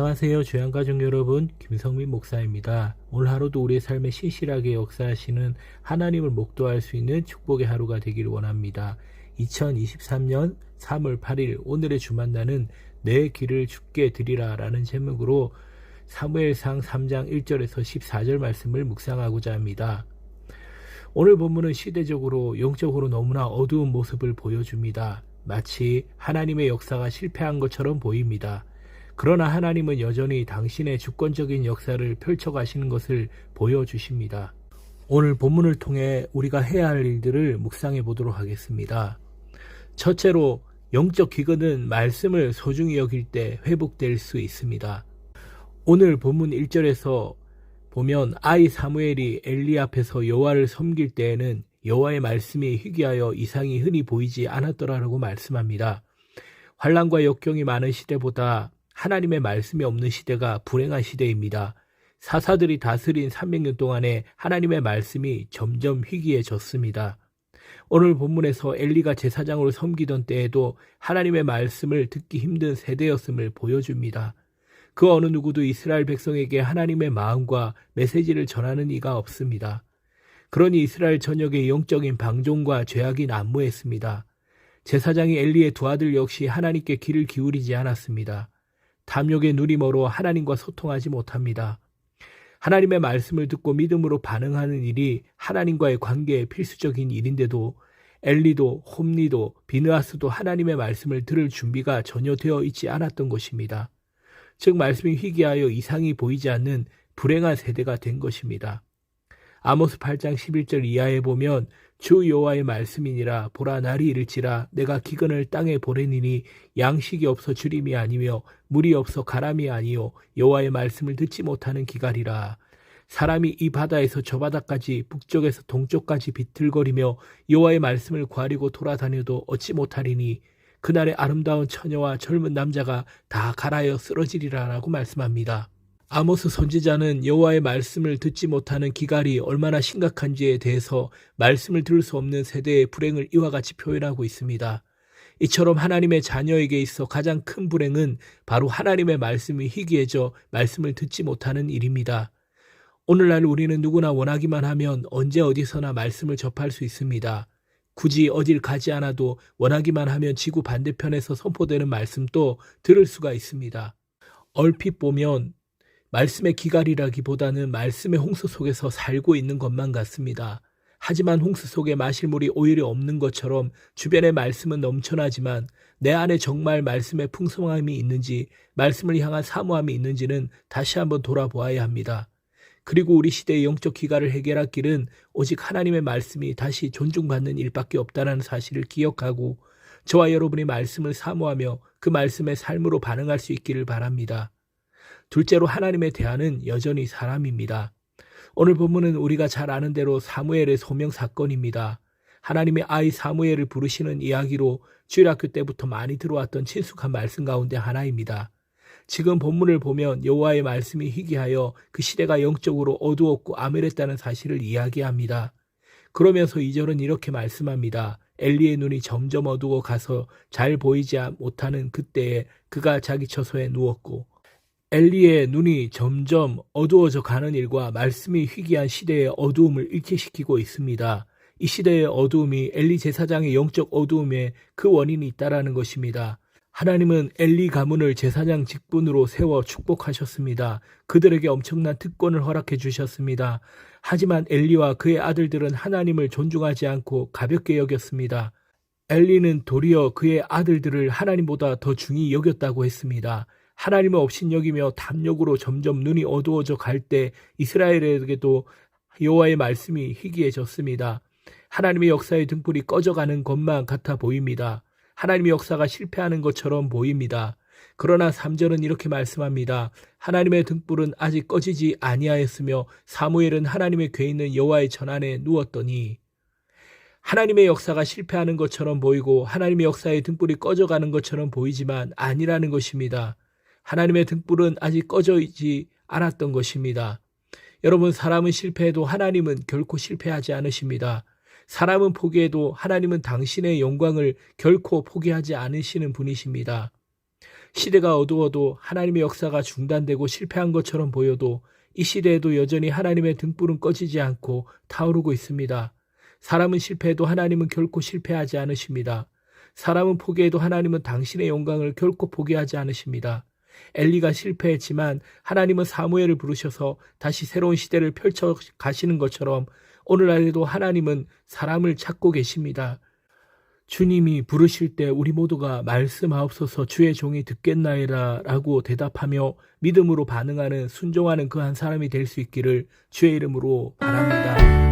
안녕하세요. 주양가족 여러분, 김성민 목사입니다. 오늘 하루도 우리의 삶에 신실하게 역사하시는 하나님을 목도할 수 있는 축복의 하루가 되기를 원합니다. 2023년 3월 8일 오늘의 주만나는 내 길을 주께 드리라 라는 제목으로 사무엘상 3장 1절에서 14절 말씀을 묵상하고자 합니다. 오늘 본문은 시대적으로 영적으로 너무나 어두운 모습을 보여줍니다. 마치 하나님의 역사가 실패한 것처럼 보입니다. 그러나 하나님은 여전히 당신의 주권적인 역사를 펼쳐가시는 것을 보여주십니다. 오늘 본문을 통해 우리가 해야 할 일들을 묵상해 보도록 하겠습니다. 첫째로 영적 기근은 말씀을 소중히 여길 때 회복될 수 있습니다. 오늘 본문 1절에서 보면 아이 사무엘이 엘리 앞에서 여호와를 섬길 때에는 여호와의 말씀이 희귀하여 이상이 흔히 보이지 않았더라라고 말씀합니다. 환난과 역경이 많은 시대보다 하나님의 말씀이 없는 시대가 불행한 시대입니다. 사사들이 다스린 300년 동안에 하나님의 말씀이 점점 희귀해졌습니다. 오늘 본문에서 엘리가 제사장으로 섬기던 때에도 하나님의 말씀을 듣기 힘든 세대였음을 보여줍니다. 그 어느 누구도 이스라엘 백성에게 하나님의 마음과 메시지를 전하는 이가 없습니다. 그러니 이스라엘 전역에 영적인 방종과 죄악이 난무했습니다. 제사장이 엘리의 두 아들 역시 하나님께 귀를 기울이지 않았습니다. 탐욕의 눈이 멀어 하나님과 소통하지 못합니다. 하나님의 말씀을 듣고 믿음으로 반응하는 일이 하나님과의 관계에 필수적인 일인데도 엘리도 홈리도 비느하스도 하나님의 말씀을 들을 준비가 전혀 되어 있지 않았던 것입니다. 즉 말씀이 희귀하여 이상이 보이지 않는 불행한 세대가 된 것입니다. 아모스 8장 11절 이하에 보면 주 여호와의 말씀이니라 보라 날이 이를지라 내가 기근을 땅에 보내니니 양식이 없어 주림이 아니며 물이 없어 가람이 아니요 여호와의 말씀을 듣지 못하는 기갈이라. 사람이 이 바다에서 저 바다까지 북쪽에서 동쪽까지 비틀거리며 여호와의 말씀을 구하려고 돌아다녀도 얻지 못하리니 그날의 아름다운 처녀와 젊은 남자가 다 갈아여 쓰러지리라 라고 말씀합니다. 아모스 선지자는 여호와의 말씀을 듣지 못하는 기갈이 얼마나 심각한지에 대해서 말씀을 들을 수 없는 세대의 불행을 이와 같이 표현하고 있습니다. 이처럼 하나님의 자녀에게 있어 가장 큰 불행은 바로 하나님의 말씀이 희귀해져 말씀을 듣지 못하는 일입니다. 오늘날 우리는 누구나 원하기만 하면 언제 어디서나 말씀을 접할 수 있습니다. 굳이 어딜 가지 않아도 원하기만 하면 지구 반대편에서 선포되는 말씀도 들을 수가 있습니다. 얼핏 보면 말씀의 기갈이라기보다는 말씀의 홍수 속에서 살고 있는 것만 같습니다. 하지만 홍수 속에 마실 물이 오히려 없는 것처럼 주변의 말씀은 넘쳐나지만 내 안에 정말 말씀의 풍성함이 있는지 말씀을 향한 사모함이 있는지는 다시 한번 돌아보아야 합니다. 그리고 우리 시대의 영적 기갈을 해결할 길은 오직 하나님의 말씀이 다시 존중받는 일밖에 없다는 사실을 기억하고 저와 여러분이 말씀을 사모하며 그 말씀의 삶으로 반응할 수 있기를 바랍니다. 둘째로 하나님의 대안은 여전히 사람입니다. 오늘 본문은 우리가 잘 아는 대로 사무엘의 소명 사건입니다. 하나님의 아이 사무엘을 부르시는 이야기로 주일학교 때부터 많이 들어왔던 친숙한 말씀 가운데 하나입니다. 지금 본문을 보면 여호와의 말씀이 희귀하여 그 시대가 영적으로 어두웠고 암울했다는 사실을 이야기합니다. 그러면서 2절은 이렇게 말씀합니다. 엘리의 눈이 점점 어두워 가서 잘 보이지 못하는 그때에 그가 자기 처소에 누웠고 엘리의 눈이 점점 어두워져 가는 일과 말씀이 희귀한 시대의 어두움을 일치시키고 있습니다. 이 시대의 어두움이 엘리 제사장의 영적 어두움에 그 원인이 있다라는 것입니다. 하나님은 엘리 가문을 제사장 직분으로 세워 축복하셨습니다. 그들에게 엄청난 특권을 허락해 주셨습니다. 하지만 엘리와 그의 아들들은 하나님을 존중하지 않고 가볍게 여겼습니다. 엘리는 도리어 그의 아들들을 하나님보다 더 중히 여겼다고 했습니다. 하나님을 업신여기며 탐욕으로 점점 눈이 어두워져 갈 때 이스라엘에게도 여호와의 말씀이 희귀해졌습니다. 하나님의 역사의 등불이 꺼져가는 것만 같아 보입니다. 하나님의 역사가 실패하는 것처럼 보입니다. 그러나 3절은 이렇게 말씀합니다. 하나님의 등불은 아직 꺼지지 아니하였으며 사무엘은 하나님의 궤 있는 여호와의 전 안에 누웠더니 하나님의 역사가 실패하는 것처럼 보이고 하나님의 역사의 등불이 꺼져가는 것처럼 보이지만 아니라는 것입니다. 하나님의 등불은 아직 꺼져있지 않았던 것입니다. 여러분, 사람은 실패해도 하나님은 결코 실패하지 않으십니다. 사람은 포기해도 하나님은 당신의 영광을 결코 포기하지 않으시는 분이십니다. 시대가 어두워도 하나님의 역사가 중단되고 실패한 것처럼 보여도 이 시대에도 여전히 하나님의 등불은 꺼지지 않고 타오르고 있습니다. 사람은 실패해도 하나님은 결코 실패하지 않으십니다. 사람은 포기해도 하나님은 당신의 영광을 결코 포기하지 않으십니다. 엘리가 실패했지만 하나님은 사무엘을 부르셔서 다시 새로운 시대를 펼쳐 가시는 것처럼 오늘날에도 하나님은 사람을 찾고 계십니다. 주님이 부르실 때 우리 모두가 말씀하옵소서 주의 종이 듣겠나이다 라고 대답하며 믿음으로 반응하는 순종하는 그 한 사람이 될 수 있기를 주의 이름으로 바랍니다.